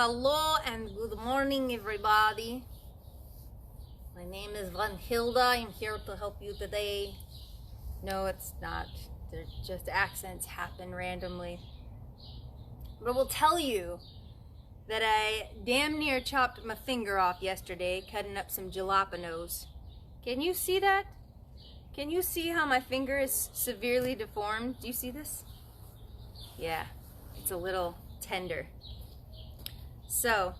Hello and good morning, everybody. My name is Van Hilda. I'm here to help you today. No, it's not. They're just accents happen randomly. But I will tell you that I damn near chopped my finger off yesterday cutting up some jalapenos. Can you see that? Can you see how my finger is severely deformed? Do you see this? Yeah, it's a little tender. So,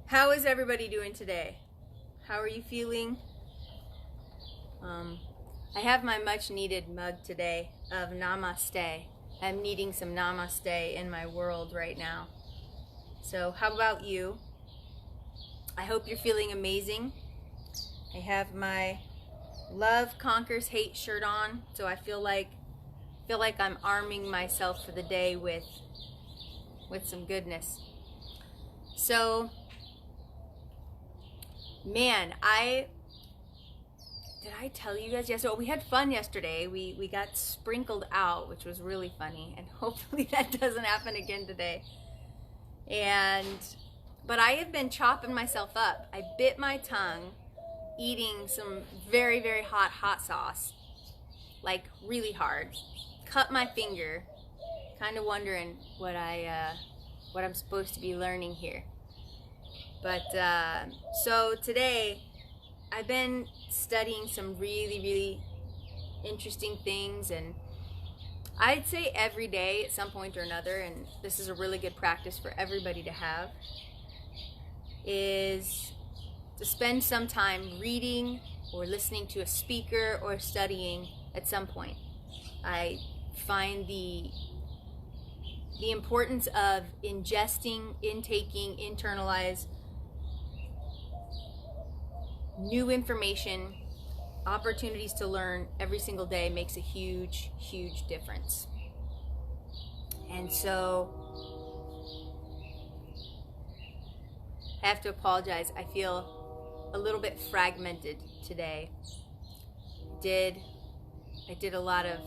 how is everybody doing today? How are you feeling? I have my much needed mug today of namaste. I'm needing some namaste in my world right now. So how about you? I hope you're feeling amazing. I have my Love Conquers Hate shirt on, so I feel like I'm arming myself for the day with some goodness. So, man, did I tell you guys? Yes, so we had fun yesterday. We got sprinkled out, which was really funny, and hopefully that doesn't happen again today. But I have been chopping myself up. I bit my tongue eating some very, very hot sauce, like really hard. Cut my finger, kind of wondering what I'm supposed to be learning here. But so today I've been studying some really, really interesting things, and I'd say every day at some point or another, and this is a really good practice for everybody to have, is to spend some time reading or listening to a speaker or studying at some point. I find the importance of intaking, internalize new information, opportunities to learn every single day makes a huge, huge difference. And so I have to apologize. I feel a little bit fragmented today. I did a lot of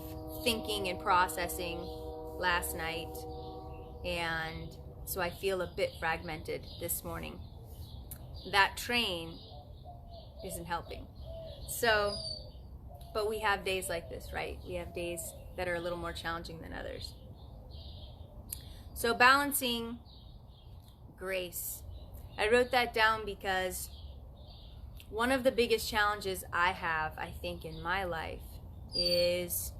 thinking and processing last night, and so I feel a bit fragmented this morning. That train isn't helping. So, but we have days like this, right? We have days that are a little more challenging than others. So balancing grace. I wrote that down because one of the biggest challenges I have, I think, in my life is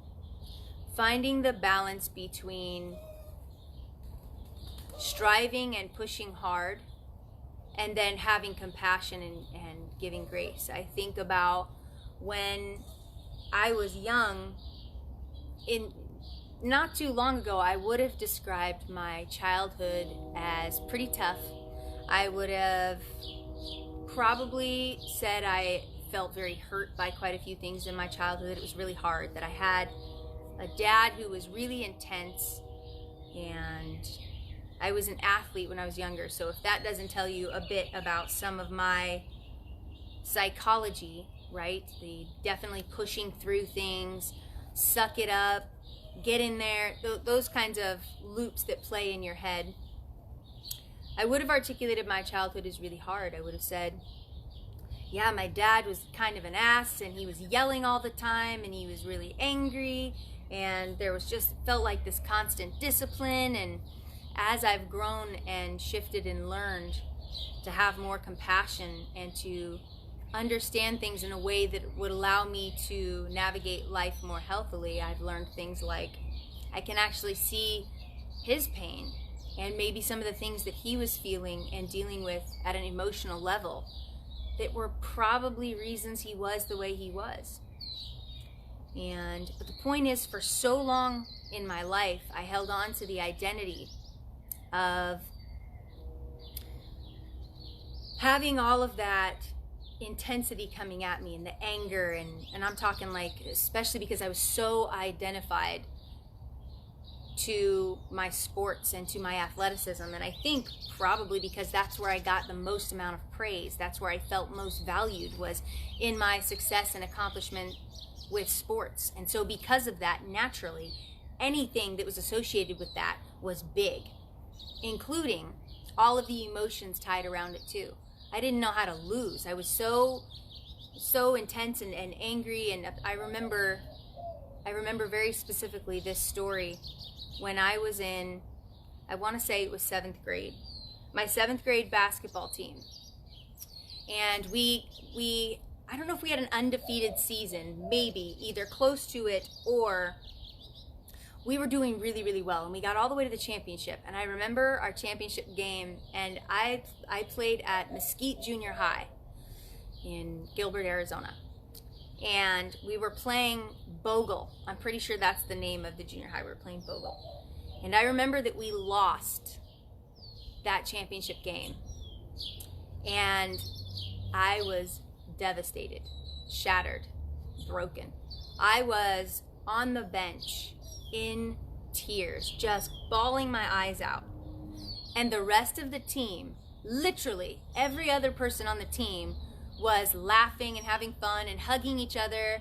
finding the balance between striving and pushing hard and then having compassion and giving grace. I think about when I was young, not too long ago, I would have described my childhood as pretty tough. I would have probably said I felt very hurt by quite a few things in my childhood. It was really hard, that I had a dad who was really intense, and I was an athlete when I was younger. So if that doesn't tell you a bit about some of my psychology, right? The definitely pushing through things, suck it up, get in there, those kinds of loops that play in your head. I would have articulated my childhood as really hard. I would have said, yeah, my dad was kind of an ass, and he was yelling all the time, and he was really angry, and there was just felt like this constant discipline. And as I've grown and shifted and learned to have more compassion and to understand things in a way that would allow me to navigate life more healthily, I've learned things like I can actually see his pain and maybe some of the things that he was feeling and dealing with at an emotional level that were probably reasons he was the way he was. But the point is, for so long in my life, I held on to the identity of having all of that intensity coming at me, and the anger, and I'm talking like, especially because I was so identified to my sports and to my athleticism. And I think probably because that's where I got the most amount of praise, that's where I felt most valued, was in my success and accomplishment with sports. And so because of that, naturally, anything that was associated with that was big. including all of the emotions tied around it too. I didn't know how to lose. I was so intense and angry. And I remember very specifically this story when I was in, I want to say it was 7th grade, my 7th grade basketball team. And we I don't know if we had an undefeated season, maybe either close to it, or we were doing really, really well, and we got all the way to the championship. And I remember our championship game, and I played at Mesquite Junior High in Gilbert, Arizona. And we were playing Bogle. I'm pretty sure that's the name of the junior high. We were playing Bogle. And I remember that we lost that championship game. And I was devastated, shattered, broken. I was on the bench in tears, just bawling my eyes out. And the rest of the team, literally every other person on the team, was laughing and having fun and hugging each other.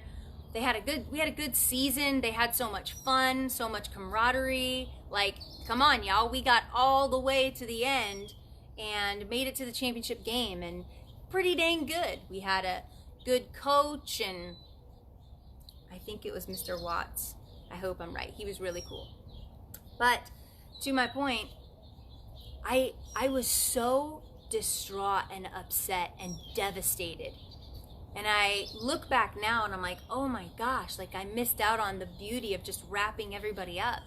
We had a good season. They had so much fun, so much camaraderie. Like, come on, y'all, we got all the way to the end and made it to the championship game, and pretty dang good. We had a good coach, and I think it was Mr. Watts. I hope I'm right. He was really cool. But to my point, I was so distraught and upset and devastated. And I look back now and I'm like, oh my gosh, like I missed out on the beauty of just wrapping everybody up.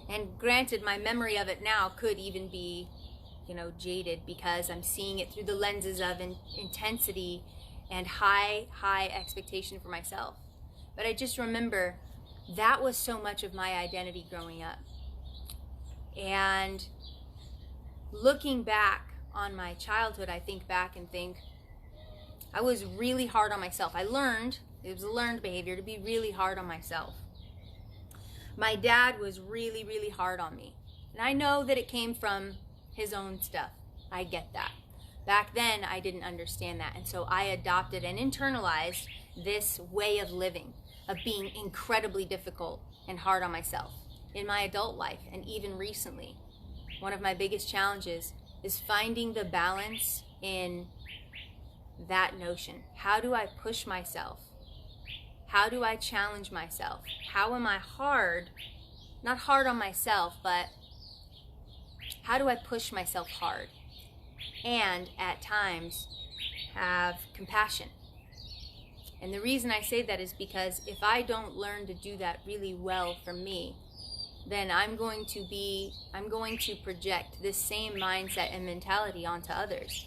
And granted, my memory of it now could even be, jaded, because I'm seeing it through the lenses of intensity and high expectation for myself. But I just remember that was so much of my identity growing up. And looking back on my childhood, I think back and think I was really hard on myself. It was a learned behavior to be really hard on myself. My dad was really, really hard on me. And I know that it came from his own stuff. I get that. Back then, I didn't understand that. And so I adopted and internalized this way of living, of being incredibly difficult and hard on myself in my adult life. And even recently, one of my biggest challenges is finding the balance in that notion. How do I push myself? How do I challenge myself? How am I hard? Not hard on myself, but how do I push myself hard? And at times have compassion. And the reason I say that is because if I don't learn to do that really well for me, then I'm going to project this same mindset and mentality onto others.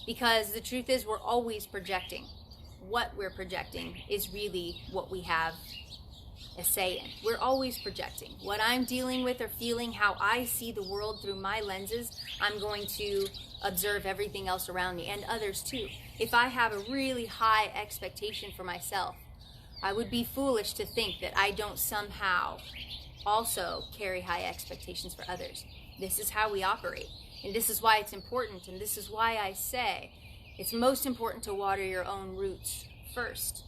Because the truth is, we're always projecting. What we're projecting is really what we have a say in. We're always projecting. What I'm dealing with or feeling, how I see the world through my lenses, I'm going to observe everything else around me, and others too. If I have a really high expectation for myself, I would be foolish to think that I don't somehow also carry high expectations for others. This is how we operate. And this is why it's important, and this is why I say it's most important to water your own roots first.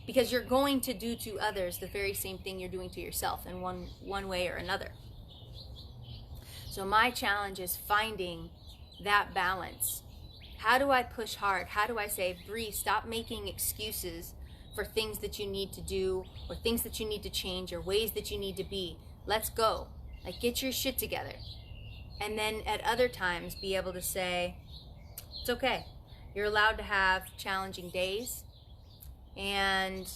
Because you're going to do to others the very same thing you're doing to yourself in one way or another. So my challenge is finding that balance. How do I push hard? How do I say, Bree, stop making excuses for things that you need to do, or things that you need to change, or ways that you need to be? Let's go. Like, get your shit together. And then at other times be able to say, it's okay. You're allowed to have challenging days, and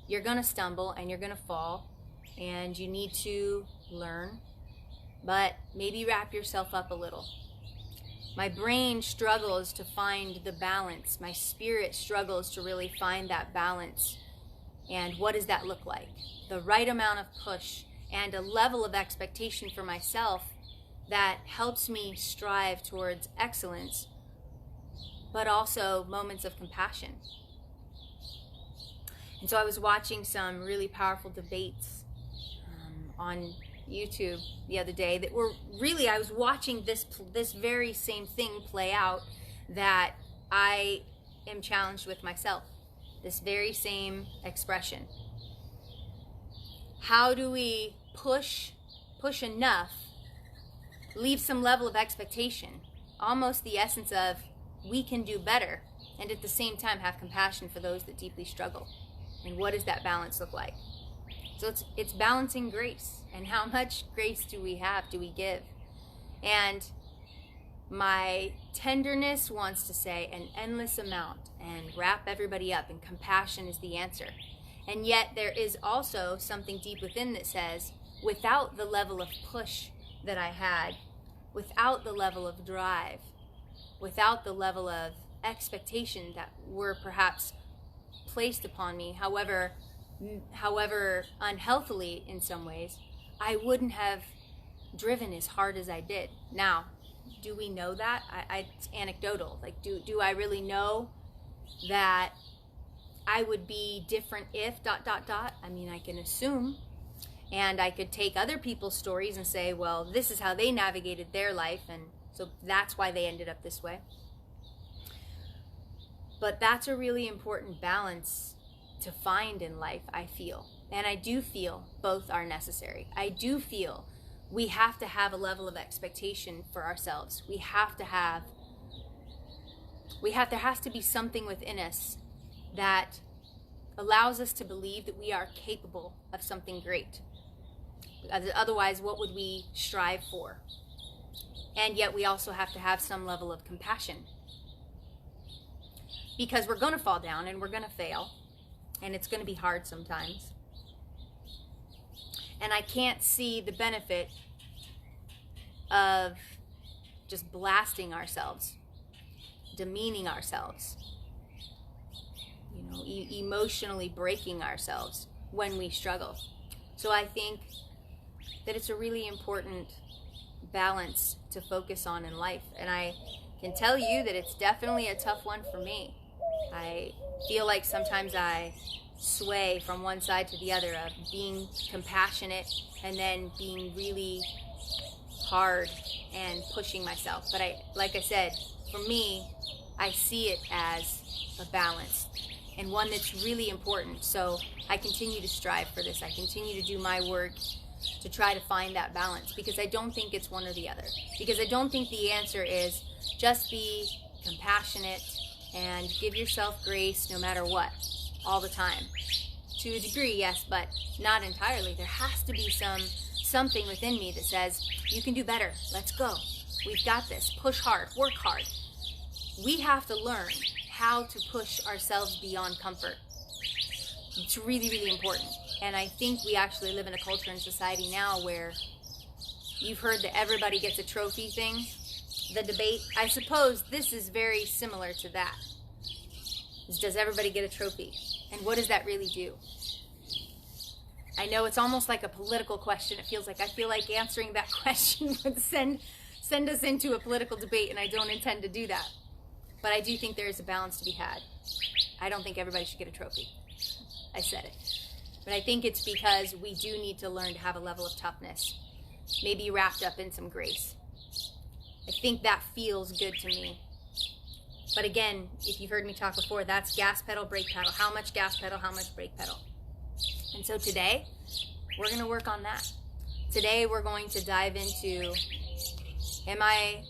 you're going to stumble and you're going to fall, and you need to learn, but maybe wrap yourself up a little. My brain struggles to find the balance. My spirit struggles to really find that balance. And what does that look like? The right amount of push and a level of expectation for myself that helps me strive towards excellence, but also moments of compassion. And so I was watching some really powerful debates on YouTube the other day that were really, I was watching this very same thing play out that I am challenged with myself. This very same expression. How do we push enough leave some level of expectation, almost the essence of we can do better, and at the same time have compassion for those that deeply struggle. And what does that balance look like? So it's balancing grace, and how much grace do we have, do we give? And my tenderness wants to say an endless amount and wrap everybody up, and compassion is the answer. And yet there is also something deep within that says, without the level of push that I had, without the level of drive, without the level of expectation that were perhaps placed upon me, however unhealthily in some ways, I wouldn't have driven as hard as I did. Now, do we know that? It's anecdotal. Like, do I really know that I would be different if ... I mean, I can assume, and I could take other people's stories and say, well, this is how they navigated their life, and so that's why they ended up this way. But that's a really important balance to find in life, I feel. And I do feel both are necessary. I do feel we have to have a level of expectation for ourselves. There has to be something within us that allows us to believe that we are capable of something great. Otherwise, what would we strive for? And yet we also have to have some level of compassion, because we're going to fall down and we're going to fail, and it's going to be hard sometimes. And I can't see the benefit of just blasting ourselves, demeaning ourselves, emotionally breaking ourselves when we struggle. So I think that it's a really important balance to focus on in life. And I can tell you that it's definitely a tough one for me. I feel like sometimes I sway from one side to the other of being compassionate and then being really hard and pushing myself. But like I said, for me, I see it as a balance, and one that's really important. So I continue to strive for this. I continue to do my work to try to find that balance, because I don't think it's one or the other. Because I don't think the answer is just be compassionate and give yourself grace no matter what, all the time. To a degree, yes, but not entirely. There has to be something within me that says, you can do better. Let's go. We've got this. Push hard. Work hard. We have to learn how to push ourselves beyond comfort. It's really, really important. And I think we actually live in a culture and society now where you've heard the everybody gets a trophy thing, the debate. I suppose this is very similar to that. Does everybody get a trophy? And what does that really do? I know it's almost like a political question. I feel like answering that question would send us into a political debate, and I don't intend to do that. But I do think there is a balance to be had. I don't think everybody should get a trophy. I said it. But I think it's because we do need to learn to have a level of toughness, maybe wrapped up in some grace. I think that feels good to me. But again, if you've heard me talk before, that's gas pedal, brake pedal. How much gas pedal, how much brake pedal? And so today, we're going to work on that. Today, we're going to dive into, am I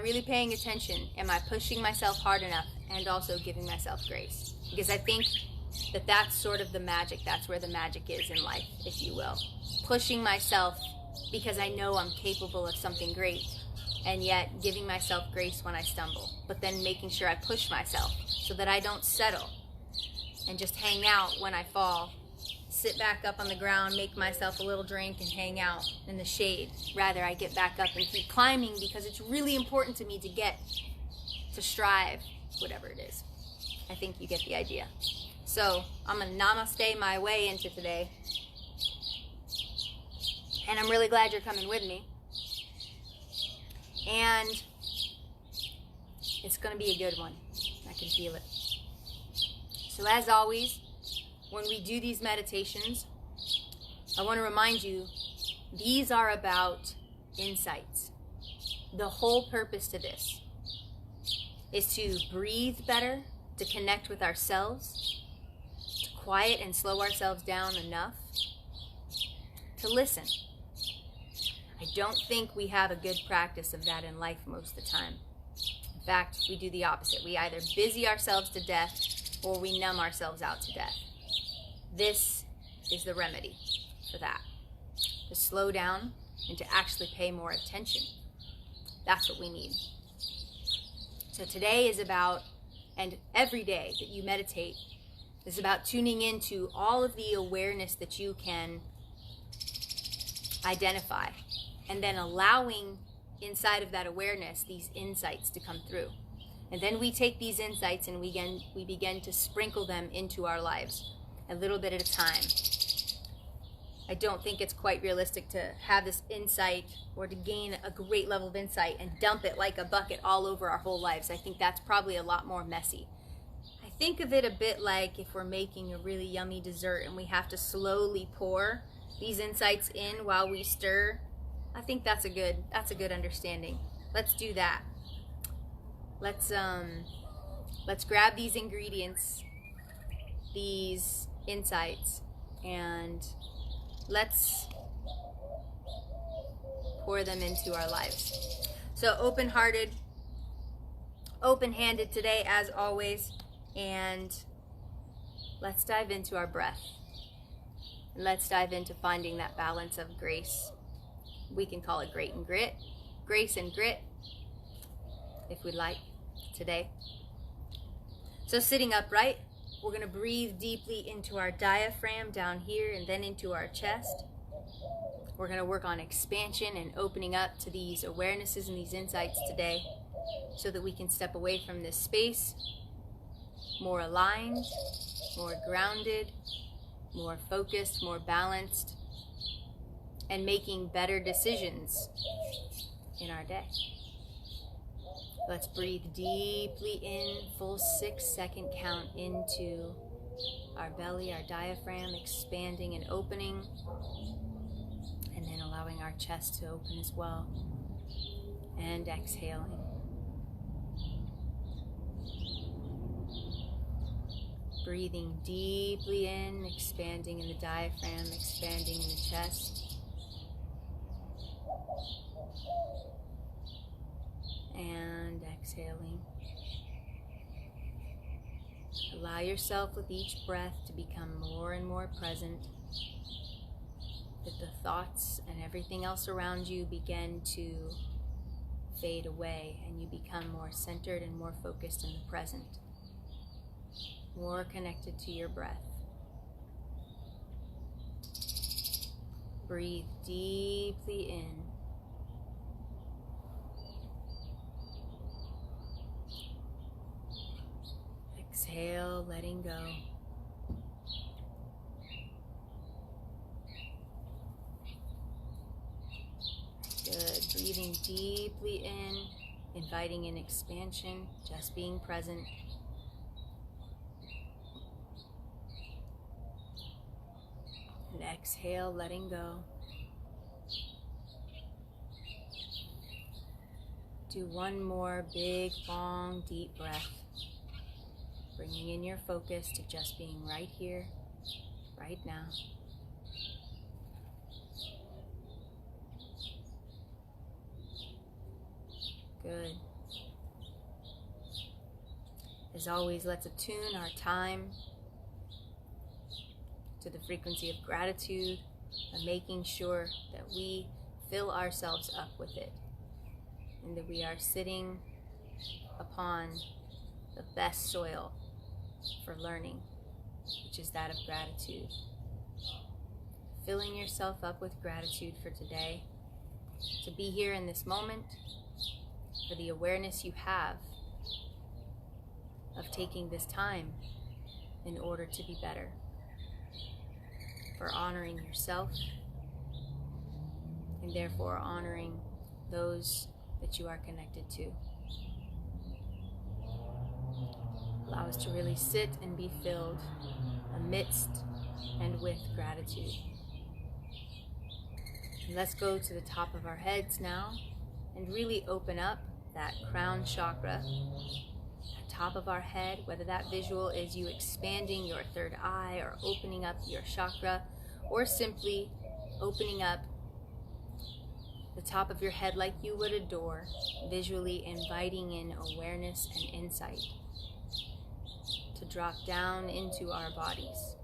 really paying attention? Am I pushing myself hard enough, and also giving myself grace? Because I think that that's sort of the magic. That's where the magic is in life, if you will. Pushing myself because I know I'm capable of something great, and yet giving myself grace when I stumble, but then making sure I push myself so that I don't settle and just hang out when I fall, sit back up on the ground, make myself a little drink, and hang out in the shade. Rather, I get back up and keep climbing, because it's really important to me to strive, whatever it is. I think you get the idea. So I'm going to namaste my way into today, and I'm really glad you're coming with me. And it's going to be a good one. I can feel it. So as always, when we do these meditations, I want to remind you, these are about insights. The whole purpose to this is to breathe better, to connect with ourselves, to quiet and slow ourselves down enough to listen. I don't think we have a good practice of that in life most of the time. In fact, we do the opposite. We either busy ourselves to death or we numb ourselves out to death. This is the remedy for that. To slow down and to actually pay more attention. That's what we need. So today is about, and every day that you meditate is about tuning into all of the awareness that you can identify, and then allowing inside of that awareness these insights to come through. And then we take these insights and we begin to sprinkle them into our lives a little bit at a time. I don't think it's quite realistic to have this insight or to gain a great level of insight and dump it like a bucket all over our whole lives. I think that's probably a lot more messy. I think of it a bit like if we're making a really yummy dessert and we have to slowly pour these insights in while we stir. I think that's a good understanding. Let's do that. Let's grab these ingredients, these insights, and let's pour them into our lives. So open-hearted, open-handed today as always, and let's dive into our breath. And let's dive into finding that balance of grace. We can call it grace and grit, if we'd like, today. So sitting upright, we're going to breathe deeply into our diaphragm down here and then into our chest. We're going to work on expansion and opening up to these awarenesses and these insights today so that we can step away from this space more aligned, more grounded, more focused, more balanced, and making better decisions in our day. Let's breathe deeply in, full 6-second count into our belly, our diaphragm, expanding and opening, and then allowing our chest to open as well, and exhaling. Breathing deeply in, expanding in the diaphragm, expanding in the chest. And exhaling. Allow yourself with each breath to become more and more present. That the thoughts and everything else around you begin to fade away and you become more centered and more focused in the present. More connected to your breath. Breathe deeply in. Exhale, letting go. Good. Breathing deeply in, inviting in expansion, just being present. And exhale, letting go. Do one more big, long, deep breath. Bringing in your focus to just being right here, right now. Good. As always, let's attune our time to the frequency of gratitude and making sure that we fill ourselves up with it and that we are sitting upon the best soil for learning, which is that of gratitude. Filling yourself up with gratitude for today, to be here in this moment, for the awareness you have of taking this time in order to be better, for honoring yourself and therefore honoring those that you are connected to. Allow us to really sit and be filled amidst and with gratitude. And let's go to the top of our heads now and really open up that crown chakra, the top of our head, whether that visual is you expanding your third eye or opening up your chakra, or simply opening up the top of your head like you would a door, visually inviting in awareness and insight to drop down into our bodies,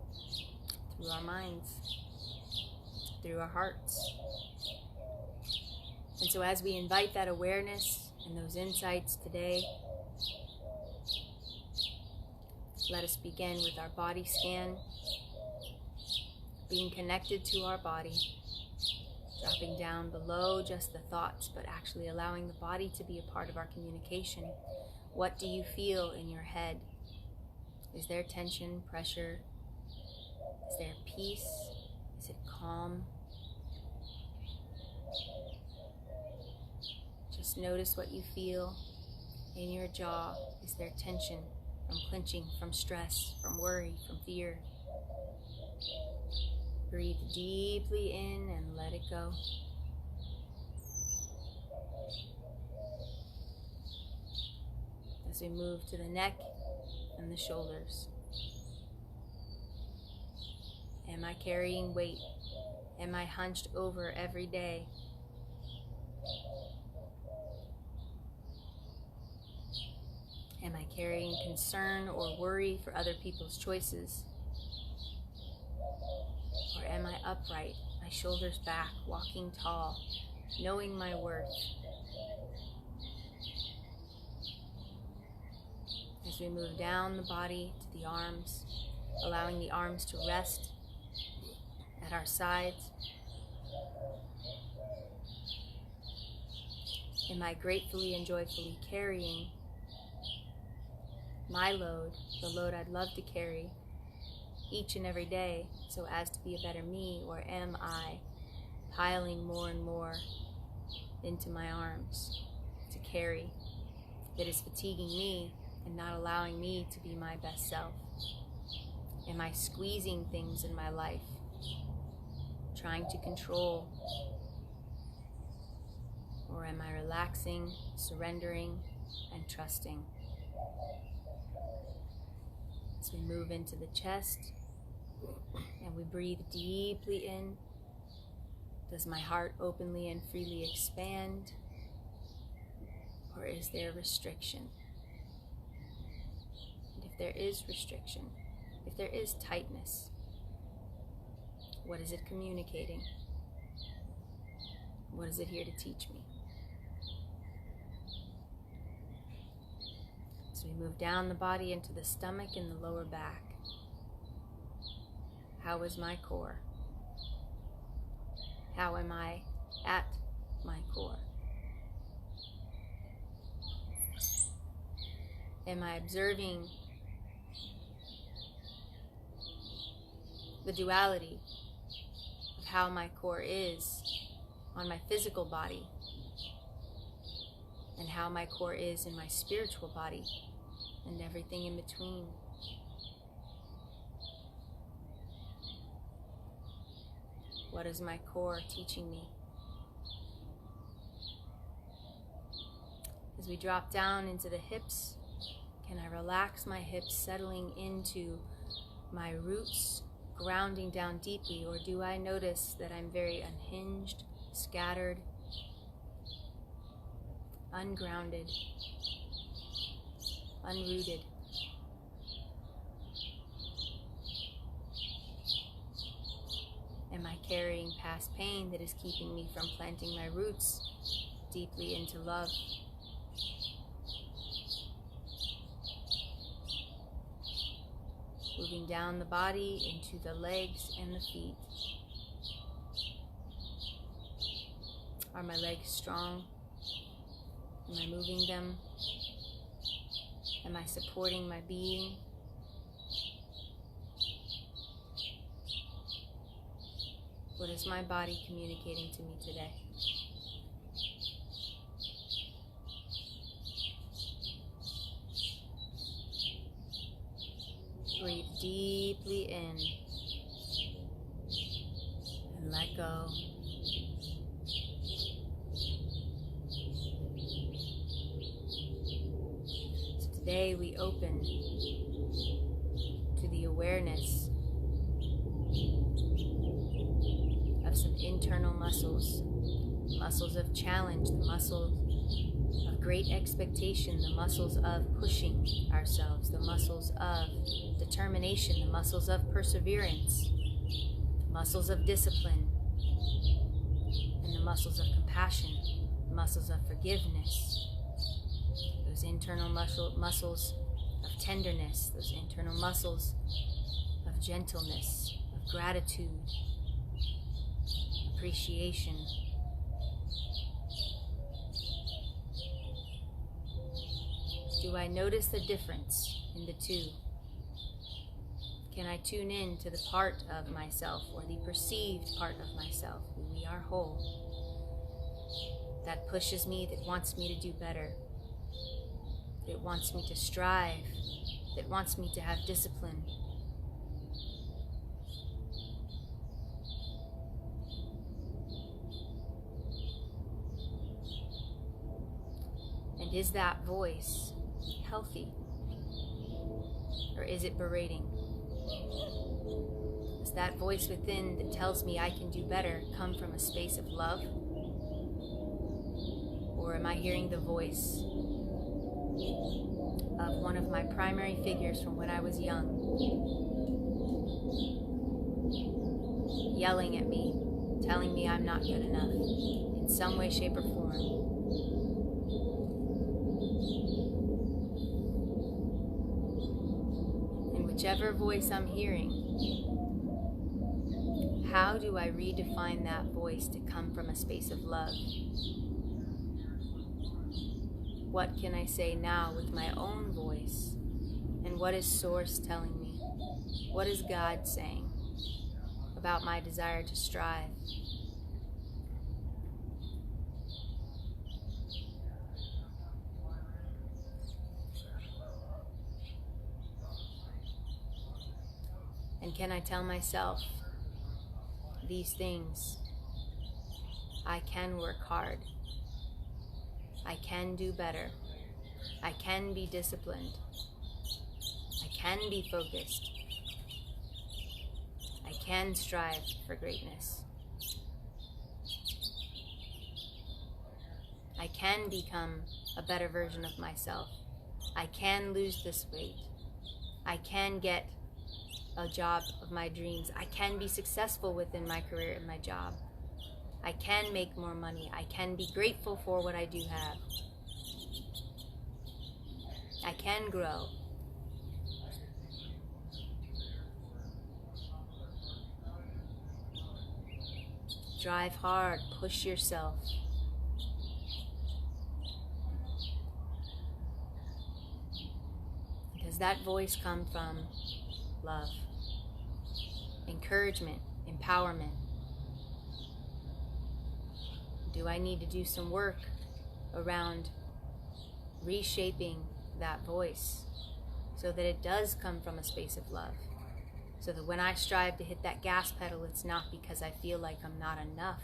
through our minds, through our hearts. And so as we invite that awareness and those insights today, let us begin with our body scan, being connected to our body, dropping down below just the thoughts, but actually allowing the body to be a part of our communication. What do you feel in your head? Is there tension, pressure? Is there peace? Is it calm? Just notice what you feel in your jaw. Is there tension from clenching, from stress, from worry, from fear? Breathe deeply in and let it go. As we move to the neck and the shoulders. Am I carrying weight? Am I hunched over every day? Am I carrying concern or worry for other people's choices? Or am I upright, my shoulders back, walking tall, knowing my worth? As we move down the body to the arms, allowing the arms to rest at our sides. Am I gratefully and joyfully carrying my load, the load I'd love to carry each and every day so as to be a better me? Or am I piling more and more into my arms to carry that is fatiguing me and not allowing me to be my best self? Am I squeezing things in my life, trying to control? Or am I relaxing, surrendering, and trusting? As we move into the chest and we breathe deeply in, does my heart openly and freely expand? Or is there restriction? And if there is restriction, if there is tightness, what is it communicating? What is it here to teach me? So we move down the body into the stomach and the lower back. How is my core? How am I at my core? Am I observing the duality of how my core is on my physical body and how my core is in my spiritual body and everything in between? What is my core teaching me? As we drop down into the hips, can I relax my hips, settling into my roots, grounding down deeply? Or do I notice that I'm very unhinged, scattered, ungrounded, unrooted? Am I carrying past pain that is keeping me from planting my roots deeply into love? Moving down the body into the legs and the feet. Are my legs strong? Am I moving them? Am I supporting my being? What is my body communicating to me today? Breathe deeply in and let go. So today we open to the awareness of some internal muscles muscles of challenge, the muscles of great expectation, the muscles of pushing ourselves, the muscles of determination, the muscles of perseverance, the muscles of discipline, and the muscles of compassion, the muscles of forgiveness, those internal muscles of tenderness, those internal muscles of gentleness, of gratitude, appreciation. Do I notice the difference in the two? Can I tune in to the part of myself, or the perceived part of myself, we are whole, that pushes me, that wants me to do better, that wants me to strive, that wants me to have discipline? And is that voice healthy? Or is it berating? Does that voice within that tells me I can do better come from a space of love? Or am I hearing the voice of one of my primary figures from when I was young, yelling at me, telling me I'm not good enough in some way, shape, or form? Whichever voice I'm hearing, how do I redefine that voice to come from a space of love? What can I say now with my own voice? And what is Source telling me? What is God saying about my desire to strive? And can I tell myself these things? I can work hard. I can do better. I can be disciplined. I can be focused. I can strive for greatness. I can become a better version of myself. I can lose this weight. I can get a job of my dreams. I can be successful within my career and my job. I can make more money. I can be grateful for what I do have. I can grow. Drive hard, push yourself. Does that voice come from love, encouragement, empowerment? Do I need to do some work around reshaping that voice so that it does come from a space of love? So that when I strive to hit that gas pedal, it's not because I feel like I'm not enough,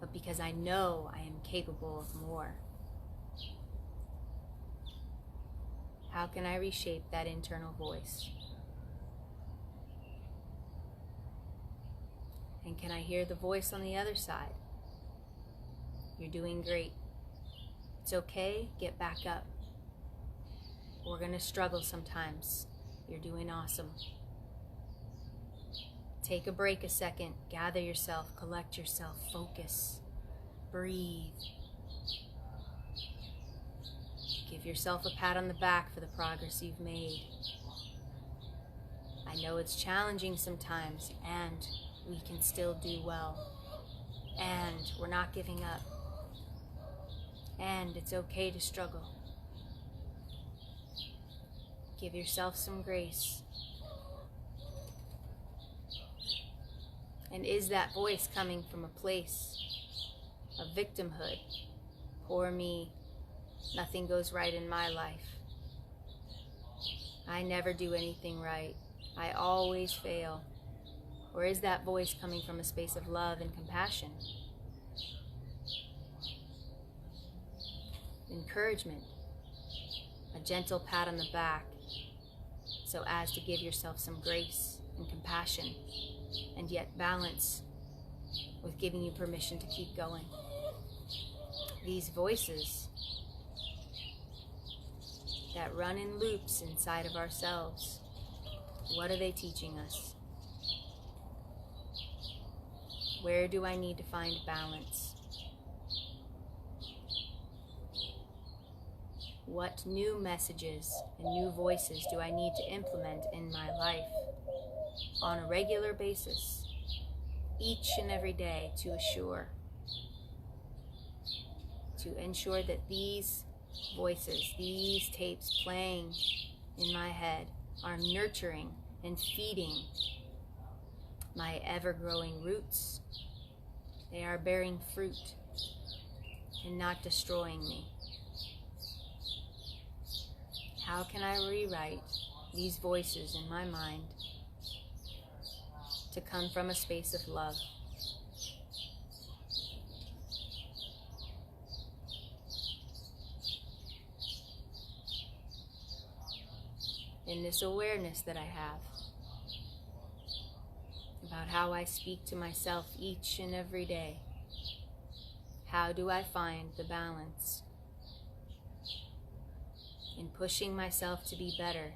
but because I know I am capable of more. How can I reshape that internal voice? And can I hear the voice on the other side? You're doing great. It's okay, get back up. We're gonna struggle sometimes. You're doing awesome. Take a break a second, gather yourself, collect yourself, focus, breathe. Give yourself a pat on the back for the progress you've made. I know it's challenging sometimes, and we can still do well. And we're not giving up. And it's okay to struggle. Give yourself some grace. And is that voice coming from a place of victimhood? Poor me. Nothing goes right in my life. I never do anything right. I always fail. Or is that voice coming from a space of love and compassion? Encouragement. A gentle pat on the back so as to give yourself some grace and compassion, and yet balance with giving you permission to keep going. These voices that run in loops inside of ourselves, what are they teaching us? Where do I need to find balance? What new messages and new voices do I need to implement in my life on a regular basis, each and every day, to ensure that these voices, these tapes playing in my head are nurturing and feeding my ever-growing roots. They are bearing fruit and not destroying me. How can I rewrite these voices in my mind to come from a space of love? In this awareness that I have about how I speak to myself each and every day, how do I find the balance in pushing myself to be better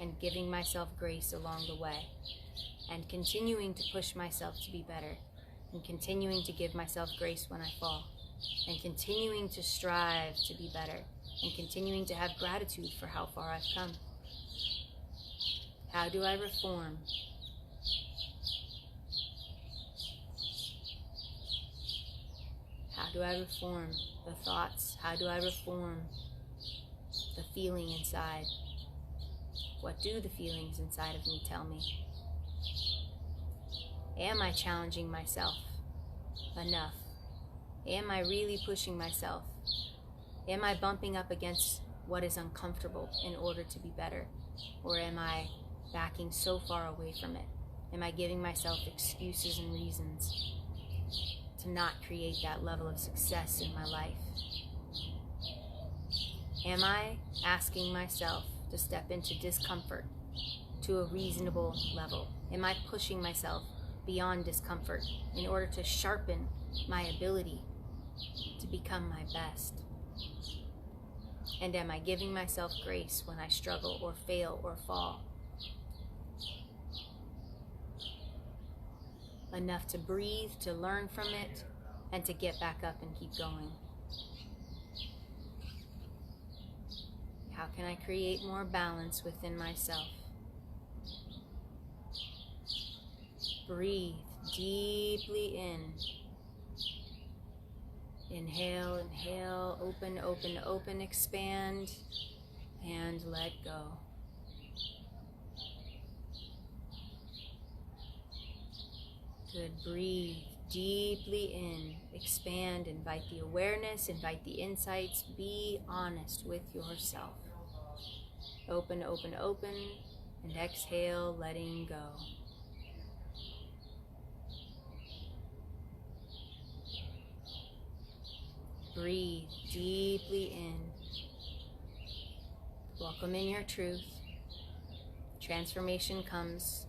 and giving myself grace along the way, and continuing to push myself to be better and continuing to give myself grace when I fall, and continuing to strive to be better and continuing to have gratitude for how far I've come? How do I reform? How do I reform the thoughts? How do I reform the feeling inside? What do the feelings inside of me tell me? Am I challenging myself enough? Am I really pushing myself? Am I bumping up against what is uncomfortable in order to be better? Or am I backing so far away from it? Am I giving myself excuses and reasons to not create that level of success in my life? Am I asking myself to step into discomfort to a reasonable level? Am I pushing myself beyond discomfort in order to sharpen my ability to become my best? And am I giving myself grace when I struggle or fail or fall? Enough to breathe, to learn from it, and to get back up and keep going. How can I create more balance within myself? Breathe deeply in. Inhale, inhale, open, open, open, expand, and let go. Good. Breathe deeply in, expand, invite the awareness, invite the insights, be honest with yourself. Open, open, open, and exhale, letting go. Breathe deeply in. Welcome in your truth. Transformation comes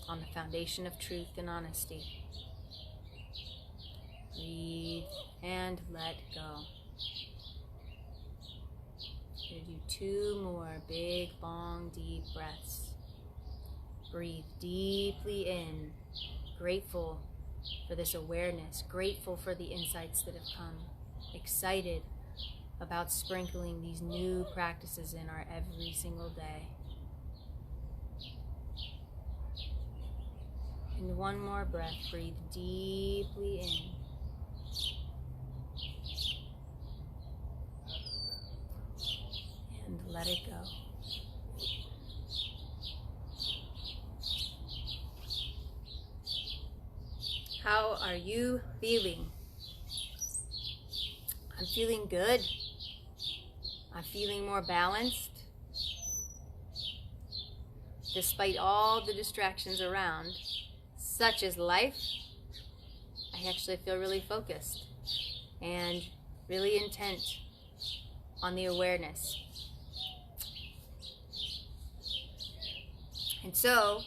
on the foundation of truth and honesty. Breathe and let go. We're gonna do 2 more big, long, deep breaths. Breathe deeply in, grateful for this awareness, grateful for the insights that have come, excited about sprinkling these new practices in our every single day. And 1 more breath, breathe deeply in. And let it go. How are you feeling? I'm feeling good. I'm feeling more balanced. Despite all the distractions around, such as life, I actually feel really focused and really intent on the awareness. And so,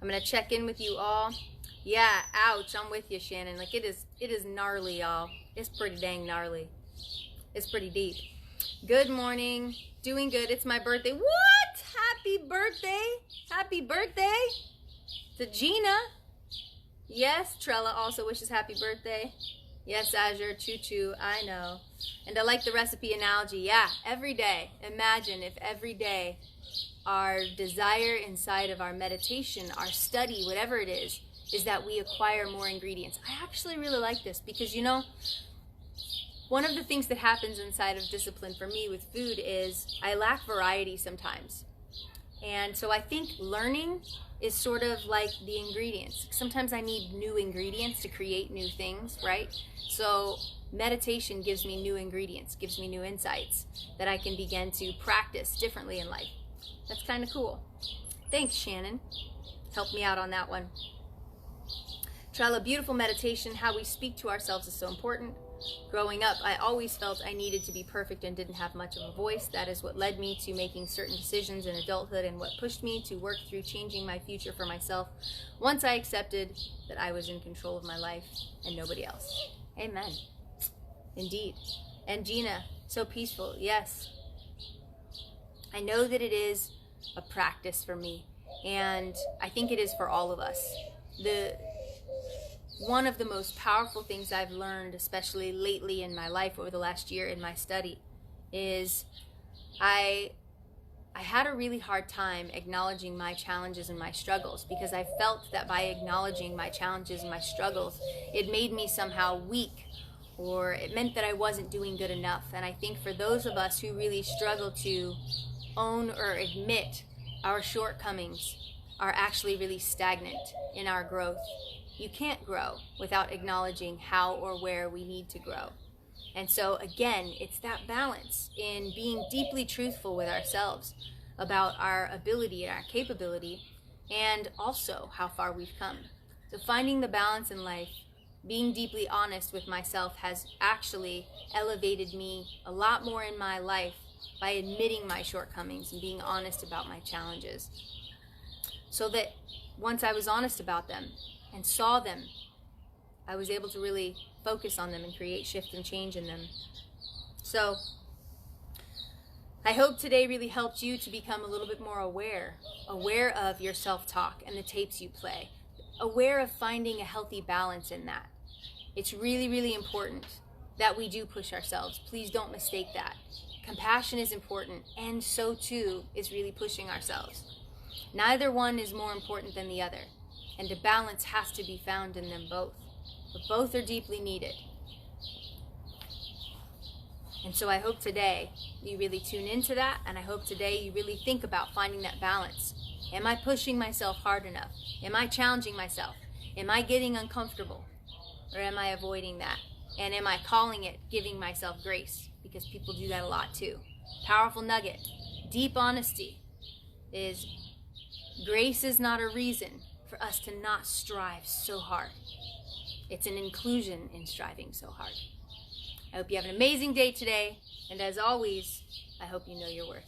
I'm going to check in with you all Yeah, ouch, I'm with you, Shannon. Like it is gnarly, y'all. It's pretty dang gnarly. It's pretty deep. Good morning. Doing good. It's my birthday. What? Happy birthday. Happy birthday to Gina. Yes, Trella also wishes happy birthday. Yes, Azure, choo-choo, I know. And I like the recipe analogy. Yeah, every day. Imagine if every day our desire inside of our meditation, our study, whatever it is that we acquire more ingredients. I actually really like this because, you know, one of the things that happens inside of discipline for me with food is I lack variety sometimes. And so I think learning is sort of like the ingredients. Sometimes I need new ingredients to create new things, right? So meditation gives me new ingredients, gives me new insights that I can begin to practice differently in life. That's kind of cool. Thanks, Shannon. Help me out on that one. Trella, beautiful meditation. How we speak to ourselves is so important. Growing up, I always felt I needed to be perfect and didn't have much of a voice. That is what led me to making certain decisions in adulthood and what pushed me to work through changing my future for myself once I accepted that I was in control of my life and nobody else. Amen. Indeed. And Gina, so peaceful. Yes. I know that it is a practice for me, and I think it is for all of us. One of the most powerful things I've learned, especially lately in my life over the last year in my study, is I had a really hard time acknowledging my challenges and my struggles because I felt that by acknowledging my challenges and my struggles, it made me somehow weak, or it meant that I wasn't doing good enough. And I think for those of us who really struggle to own or admit our shortcomings are actually really stagnant in our growth. You can't grow without acknowledging how or where we need to grow. And so again, it's that balance in being deeply truthful with ourselves about our ability and our capability, and also how far we've come. So finding the balance in life, being deeply honest with myself, has actually elevated me a lot more in my life by admitting my shortcomings and being honest about my challenges. So that once I was honest about them and saw them, I was able to really focus on them and create shift and change in them. So I hope today really helped you to become a little bit more aware of your self-talk and the tapes you play, aware of finding a healthy balance in that. It's really, really important that we do push ourselves. Please don't mistake that. Compassion is important, and so too is really pushing ourselves. Neither one is more important than the other, and a balance has to be found in them both. But both are deeply needed. And so I hope today you really tune into that, and I hope today you really think about finding that balance. Am I pushing myself hard enough? Am I challenging myself? Am I getting uncomfortable? Or am I avoiding that? And am I calling it giving myself grace? Because people do that a lot too. Powerful nugget. Deep honesty is grace is not a reason for us to not strive so hard. It's an inclusion in striving so hard. I hope you have an amazing day today, and as always, I hope you know your worth.